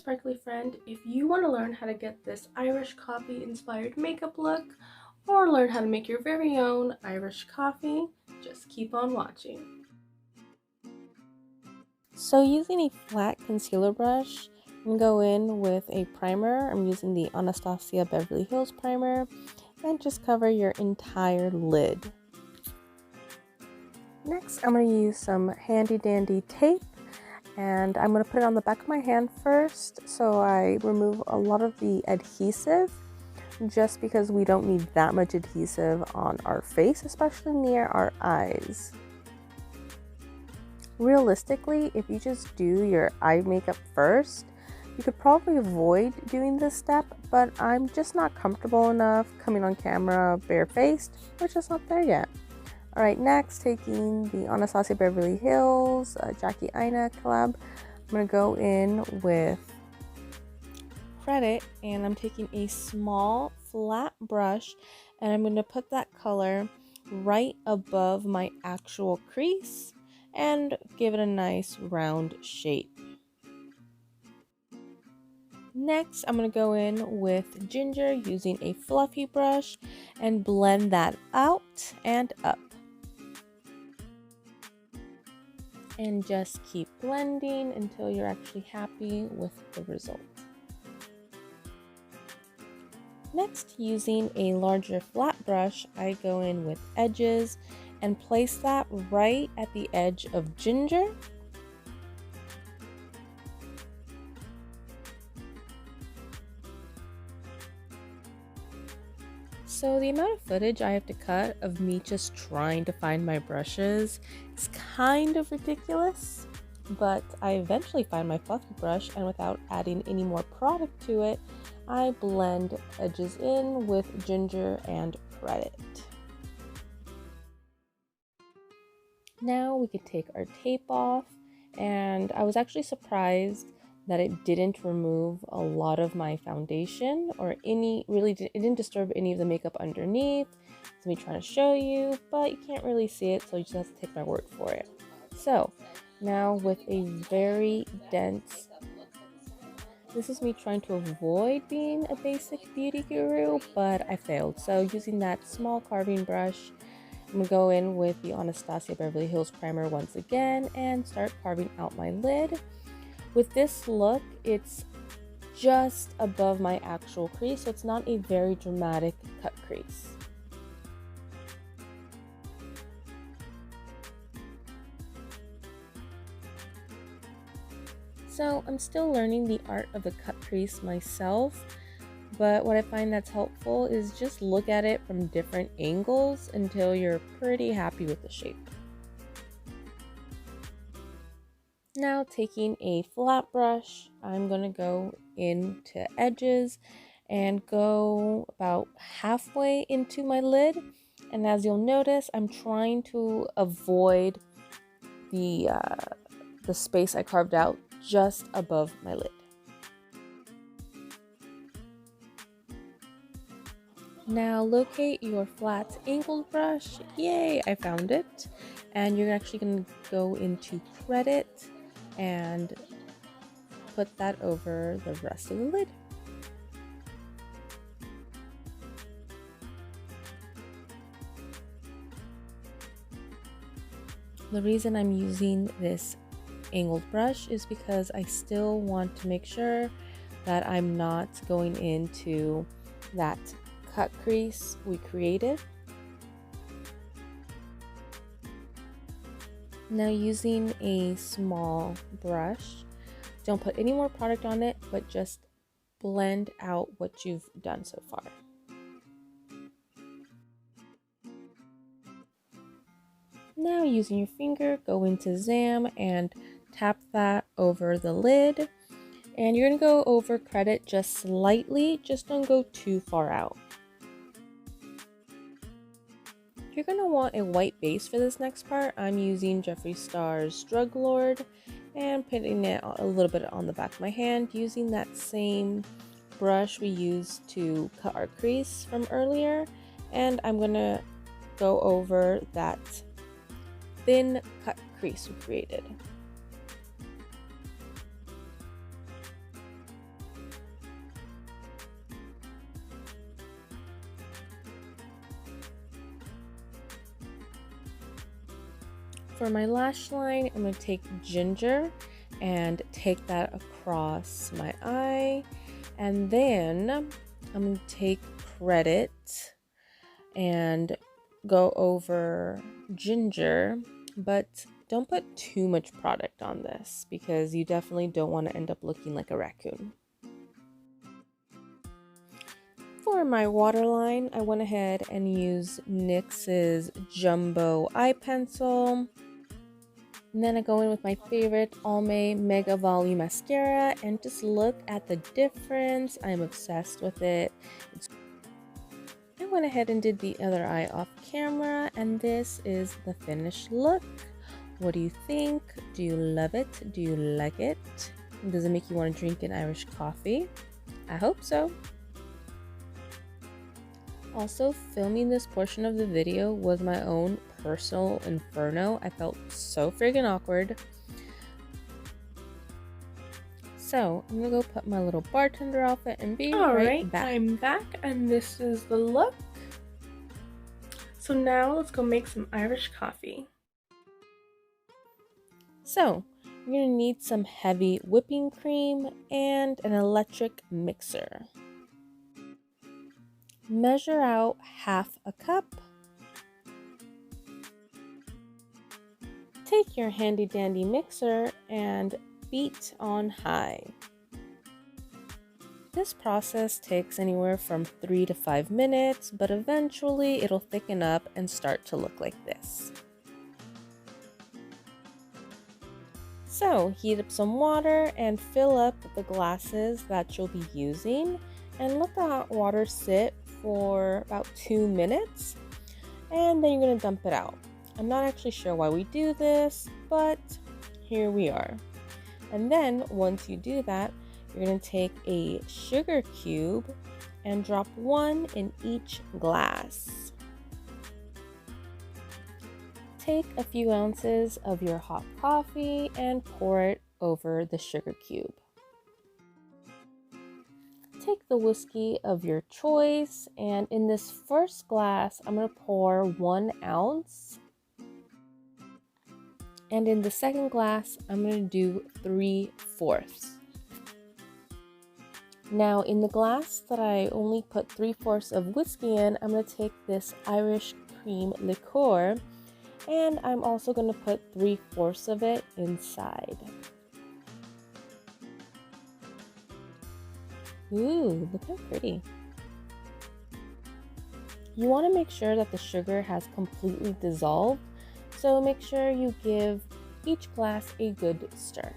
sparkly friend. If you want to learn how to get this Irish coffee inspired makeup look or learn how to make your very own Irish coffee, just keep on watching. So using a flat concealer brush, I'm going to go in with a primer. I'm using the Anastasia Beverly Hills primer and just cover your entire lid. Next, I'm going to use some handy dandy tape and I'm going to put it on the back of my hand first so I remove a lot of the adhesive, just because we don't need that much adhesive on our face, especially near our eyes. Realistically, if you just do your eye makeup first, you could probably avoid doing this step, but I'm just not comfortable enough coming on camera barefaced. We're just not there yet. Alright, next, taking the Anastasia Beverly Hills Jackie Aina collab, I'm going to go in with Credit, and I'm taking a small flat brush and I'm going to put that color right above my actual crease and give it a nice round shape. Next, I'm going to go in with Ginger using a fluffy brush and blend that out and up. And just keep blending until you're actually happy with the result. Next, using a larger flat brush, I go in with edges and place that right at the edge of Ginger. So the amount of footage I have to cut of me just trying to find my brushes is kind of ridiculous, but I eventually find my fluffy brush, and without adding any more product to it, I blend edges in with Ginger and Credit. Now we could take our tape off, and I was actually surprised that it didn't remove a lot of my foundation or it didn't disturb any of the makeup underneath. It's me trying to show you, but you can't really see it, so you just have to take my word for it. So now with a very dense, this is me trying to avoid being a basic beauty guru, but I failed. So using that small carving brush, I'm going to go in with the Anastasia Beverly Hills primer once again and start carving out my lid. With this look, it's just above my actual crease, so it's not a very dramatic cut crease. So I'm still learning the art of the cut crease myself, but what I find that's helpful is just look at it from different angles until you're pretty happy with the shape. Now taking a flat brush, I'm going to go into edges and go about halfway into my lid. And as you'll notice, I'm trying to avoid the space I carved out just above my lid. Now locate your flat angled brush. Yay, I found it. And you're actually going to go into Credit and put that over the rest of the lid. The reason I'm using this angled brush is because I still want to make sure that I'm not going into that cut crease we created. Now using a small brush, don't put any more product on it, but just blend out what you've done so far. Now using your finger, go into Zam and tap that over the lid. And you're going to go over Credit just slightly, just don't go too far out. You're going to want a white base for this next part. I'm using Jeffree Star's Drug Lord and putting it a little bit on the back of my hand using that same brush we used to cut our crease from earlier. And I'm going to go over that thin cut crease we created. For my lash line, I'm going to take ginger and take that across my eye. And then I'm going to take credit and go over ginger, but don't put too much product on this because you definitely don't want to end up looking like a raccoon. For my waterline, I went ahead and used NYX's Jumbo Eye Pencil. And then I go in with my favorite Almay Mega Volume Mascara and just look at the difference. I'm obsessed with it. I went ahead and did the other eye off camera, and this is the finished look. What do you think? Do you love it? Do you like it? Does it make you want to drink an Irish coffee? I hope so. Also, filming this portion of the video was my own personal inferno. I felt so friggin' awkward. So, I'm gonna go put my little bartender outfit and be right back. I'm back and this is the look. So now let's go make some Irish coffee. So, you're gonna need some heavy whipping cream and an electric mixer. Measure out half a cup. Take your handy dandy mixer and beat on high. This process takes anywhere from 3 to 5 minutes, but eventually it'll thicken up and start to look like this. So heat up some water and fill up the glasses that you'll be using and let the hot water sit for about 2 minutes, and then you're going to dump it out. I'm not actually sure why we do this, but here we are. And then once you do that, you're going to take a sugar cube and drop one in each glass. Take a few ounces of your hot coffee and pour it over the sugar cube. Take the whiskey of your choice, and in this first glass, I'm going to pour 1 ounce. And in the second glass, I'm going to do 3/4. Now, in the glass that I only put 3/4 of whiskey in, I'm going to take this Irish cream liqueur, and I'm also going to put 3/4 of it inside. Ooh, look how pretty. You want to make sure that the sugar has completely dissolved, so make sure you give each glass a good stir.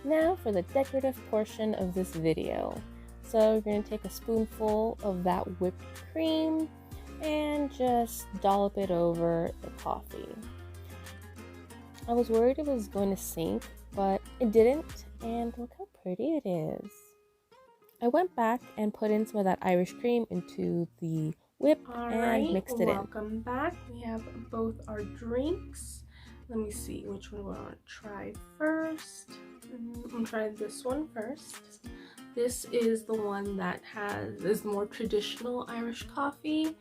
Now for the decorative portion of this video. So you're going to take a spoonful of that whipped cream and just dollop it over the coffee. I was worried it was going to sink, but it didn't, and look how pretty it is. I went back and put in some of that Irish cream into the whip and mixed it in. Welcome back. We have both our drinks. Let me see which one we want to try first. I'm gonna try this one first. This is the one that is more traditional Irish coffee.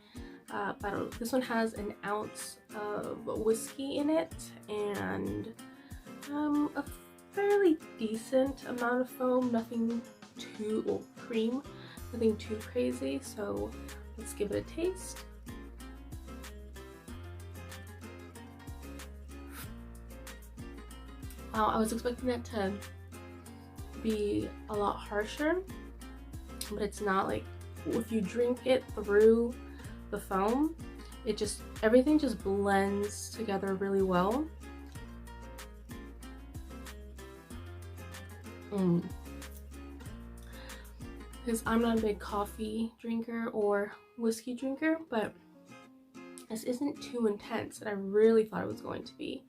This one has an ounce of whiskey in it and a fairly decent amount of foam, nothing too, cream, nothing too crazy. So let's give it a taste. Wow, I was expecting that to be a lot harsher, but it's not. Like, if you drink it through the foam, everything just blends together really well. Because I'm not a big coffee drinker or whiskey drinker, but this isn't too intense, and I really thought it was going to be.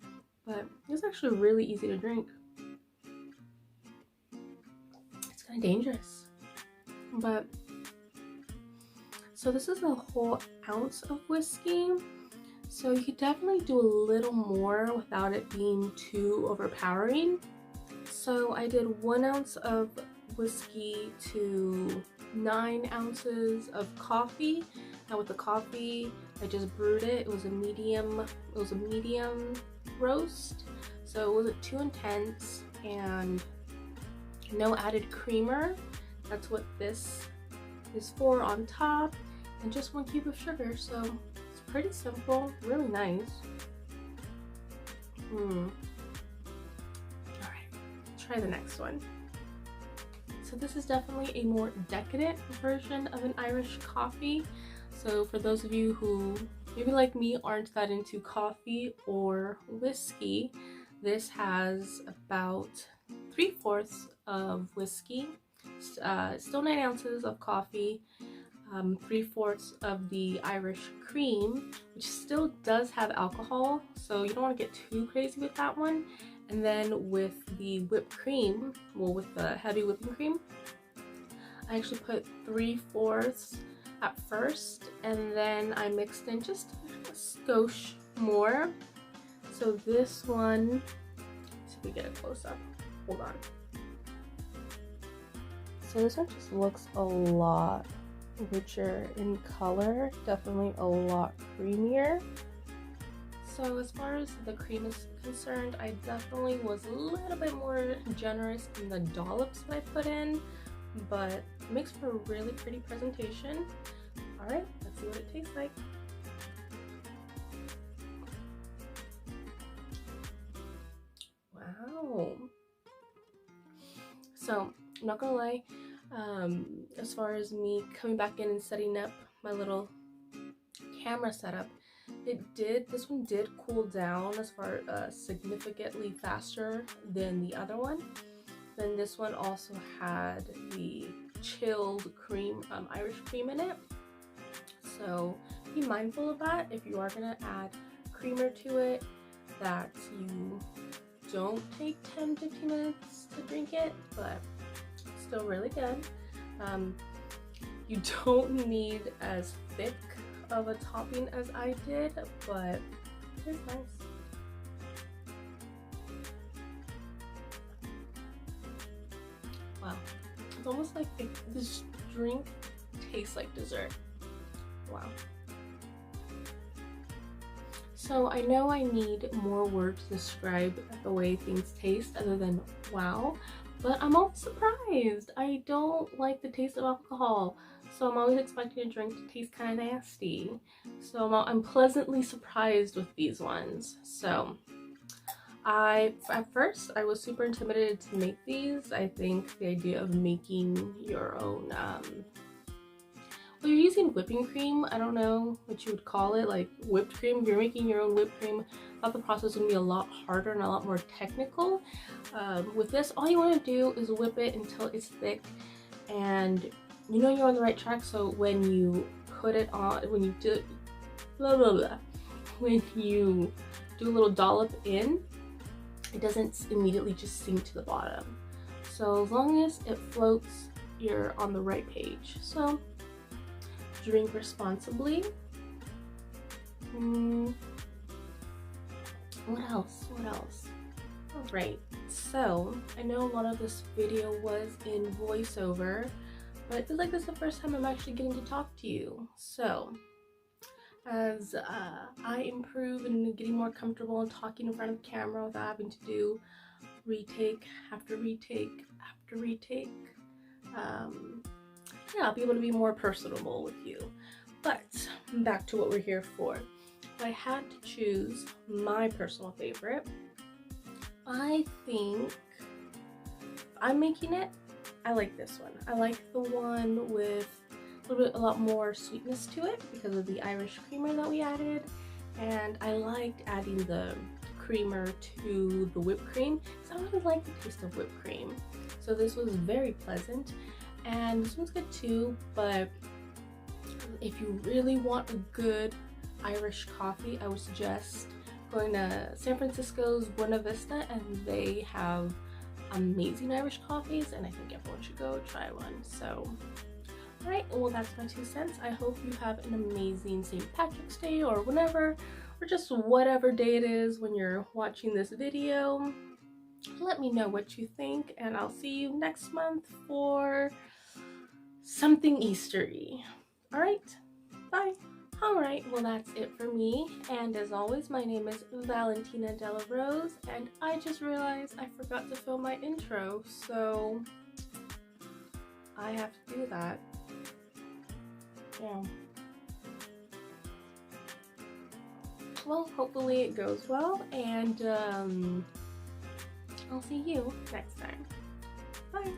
But it's actually really easy to drink. It's kind of dangerous. But, so this is a whole ounce of whiskey. So you could definitely do a little more without it being too overpowering. So I did 1 ounce of whiskey to 9 ounces of coffee. Now with the coffee, I just brewed it. It was a medium roast, so it wasn't too intense, and no added creamer. That's what this is for on top, and just 1 cube of sugar. So it's pretty simple, really nice. All right, try the next one. So this is definitely a more decadent version of an Irish coffee. So for those of you who maybe like me aren't that into coffee or whiskey, this has about 3/4 of whiskey, still 9 ounces of coffee, 3/4 of the Irish cream, which still does have alcohol, so you don't want to get too crazy with that one. And then with the whipped cream, well, with the heavy whipping cream, I actually put 3/4 at first, and then I mixed in just a skosh more. So this one, let's see if we get a close up. Hold on. So this one just looks a lot richer in color, definitely a lot creamier. So as far as the cream is concerned, I definitely was a little bit more generous in the dollops that I put in, but it makes for a really pretty presentation. All right, let's see what it tastes like. Wow. So I'm not gonna lie, as far as me coming back in and setting up my little camera setup, this one did cool down as far significantly faster than the other one. Then this one also had the chilled cream, Irish cream in it. So be mindful of that if you are gonna add creamer to it, that you don't take 10-15 minutes to drink it, but still really good. You don't need as thick of a topping as I did, but it is nice. Wow, it's almost like this drink tastes like dessert. Wow. So I know I need more words to describe the way things taste other than wow, but I'm always surprised. I don't like the taste of alcohol, so I'm always expecting a drink to taste kind of nasty. So I'm pleasantly surprised with these ones. So at first I was super intimidated to make these. I think the idea of making your own well, you're using whipping cream. I don't know what you would call it, like whipped cream. If you're making your own whipped cream, I thought the process would be a lot harder and a lot more technical. With this, all you want to do is whip it until it's thick, and you know you're on the right track. So when you put it on, when you do when you do a little dollop in, it doesn't immediately just sink to the bottom. So as long as it floats, you're on the right page. So drink responsibly. What else? All right, so I know a lot of this video was in voiceover, but I feel like this is the first time I'm actually getting to talk to you. So as I improve and getting more comfortable in talking in front of the camera without having to do retake after retake after retake, yeah, I'll be able to be more personable with you. But back to what we're here for. If I had to choose my personal favorite, I think if I'm making it, I like this one. I like the one with a lot more sweetness to it because of the Irish creamer that we added, and I liked adding the creamer to the whipped cream because I don't really like the taste of whipped cream. So this was very pleasant. And this one's good too, but if you really want a good Irish coffee, I would suggest going to San Francisco's Buena Vista, and they have amazing Irish coffees, and I think everyone should go try one. So, alright, well that's my 2 cents. I hope you have an amazing St. Patrick's Day or whenever, or just whatever day it is when you're watching this video. Let me know what you think, and I'll see you next month for something Eastery. All right, Bye. Alright, well that's it for me, and as always, my name is Valentina Della Rose, and I just realized I forgot to film my intro, so I have to do that. Yeah. Well, hopefully it goes well, and I'll see you next time. Bye!